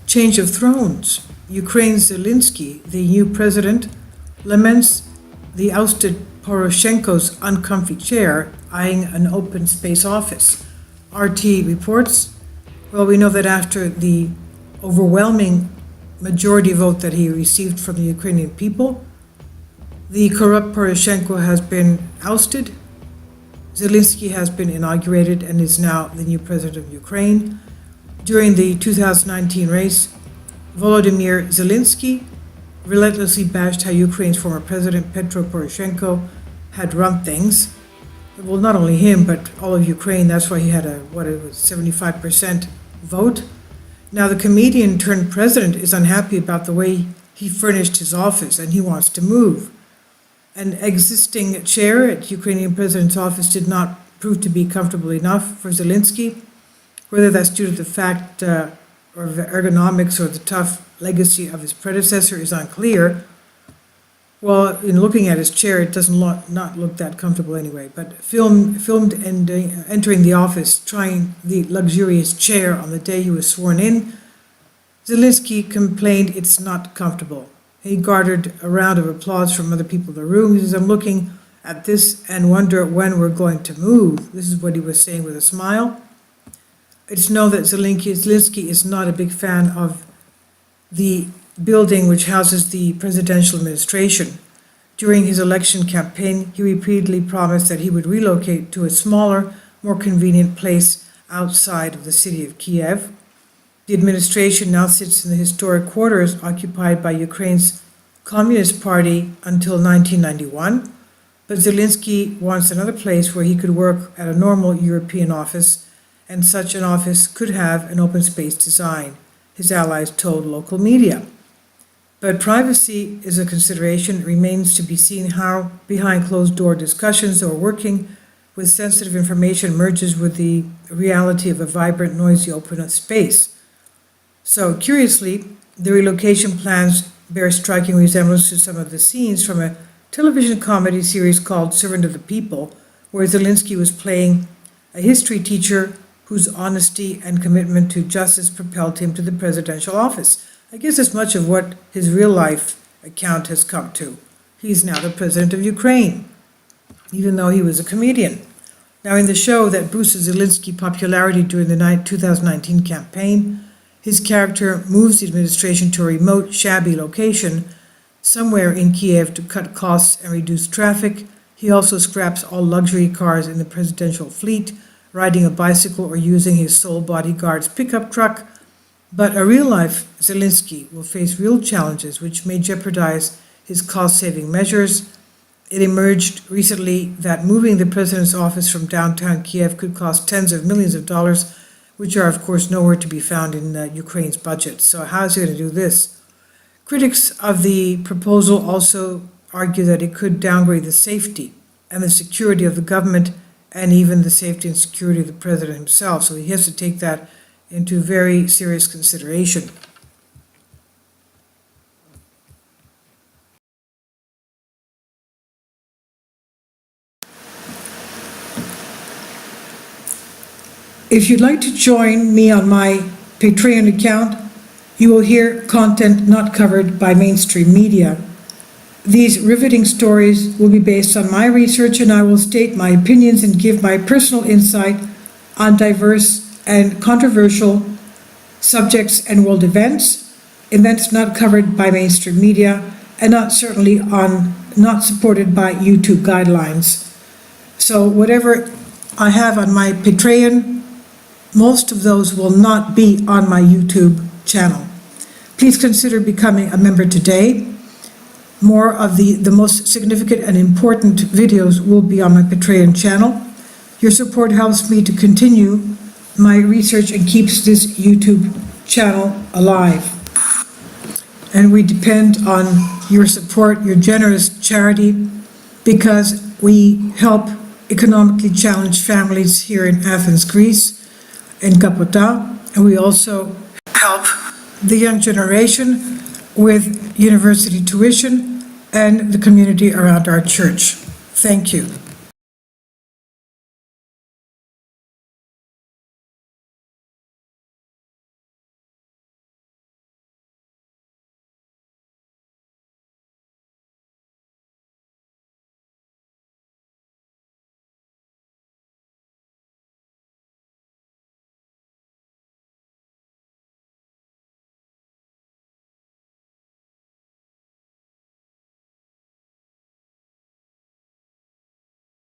Change of thrones. Ukraine's Zelensky, the new president, laments the ousted Poroshenko's uncomfy chair, eyeing an open space office. RT reports, well, we know that after the overwhelming majority vote that he received from the Ukrainian people, the corrupt Poroshenko has been ousted. Zelensky has been inaugurated and is now the new president of Ukraine. During the 2019 race, Volodymyr Zelensky relentlessly bashed how Ukraine's former president, Petro Poroshenko, had run things. Well, not only him, but all of Ukraine. That's why he had a 75% vote. Now, the comedian turned president is unhappy about the way he furnished his office, and he wants to move. An existing chair at Ukrainian president's office did not prove to be comfortable enough for Zelensky. Whether that's due to the fact or the ergonomics or the tough legacy of his predecessor is unclear. Well, in looking at his chair, it doesn't not look that comfortable anyway. But filmed and entering the office, trying the luxurious chair on the day he was sworn in, Zelensky complained it's not comfortable. He garnered a round of applause from other people in the room. He says, "I'm looking at this and wonder when we're going to move." This is what he was saying with a smile. It's known that Zelensky is not a big fan of the building which houses the presidential administration. During his election campaign, he repeatedly promised that he would relocate to a smaller, more convenient place outside of the city of Kiev. The administration now sits in the historic quarters occupied by Ukraine's Communist Party until 1991, but Zelensky wants another place where he could work at a normal European office, and such an office could have an open space design, his allies told local media. But privacy is a consideration. It remains to be seen how behind closed-door discussions or working with sensitive information merges with the reality of a vibrant, noisy, open space. So, curiously, the relocation plans bear striking resemblance to some of the scenes from a television comedy series called Servant of the People, where Zelensky was playing a history teacher whose honesty and commitment to justice propelled him to the presidential office. I guess that's much of what his real-life account has come to. He's now the president of Ukraine, even though he was a comedian. Now, in the show that boosted Zelensky's popularity during the 2019 campaign, his character moves the administration to a remote, shabby location somewhere in Kiev to cut costs and reduce traffic. He also scraps all luxury cars in the presidential fleet, riding a bicycle or using his sole bodyguard's pickup truck. But a real-life Zelensky will face real challenges which may jeopardize his cost-saving measures. It emerged recently that moving the president's office from downtown Kiev could cost tens of millions of dollars, which are, of course, nowhere to be found in Ukraine's budget. So how is he going to do this? Critics of the proposal also argue that it could downgrade the safety and the security of the government and even the safety and security of the president himself. So he has to take that into very serious consideration. If you'd like to join me on my Patreon account, you will hear content not covered by mainstream media. These riveting stories will be based on my research, and I will state my opinions and give my personal insight on diverse and controversial subjects and world events not covered by mainstream media, and not supported by YouTube guidelines. So whatever I have on my Patreon, most of those will not be on my YouTube channel. Please consider becoming a member today. More of the most significant and important videos will be on my Patreon channel. Your support helps me to continue my research and keeps this YouTube channel alive. And we depend on your support, your generous charity, because we help economically challenged families here in Athens, Greece, in Kapota, and we also help the young generation with university tuition and the community around our church. Thank you.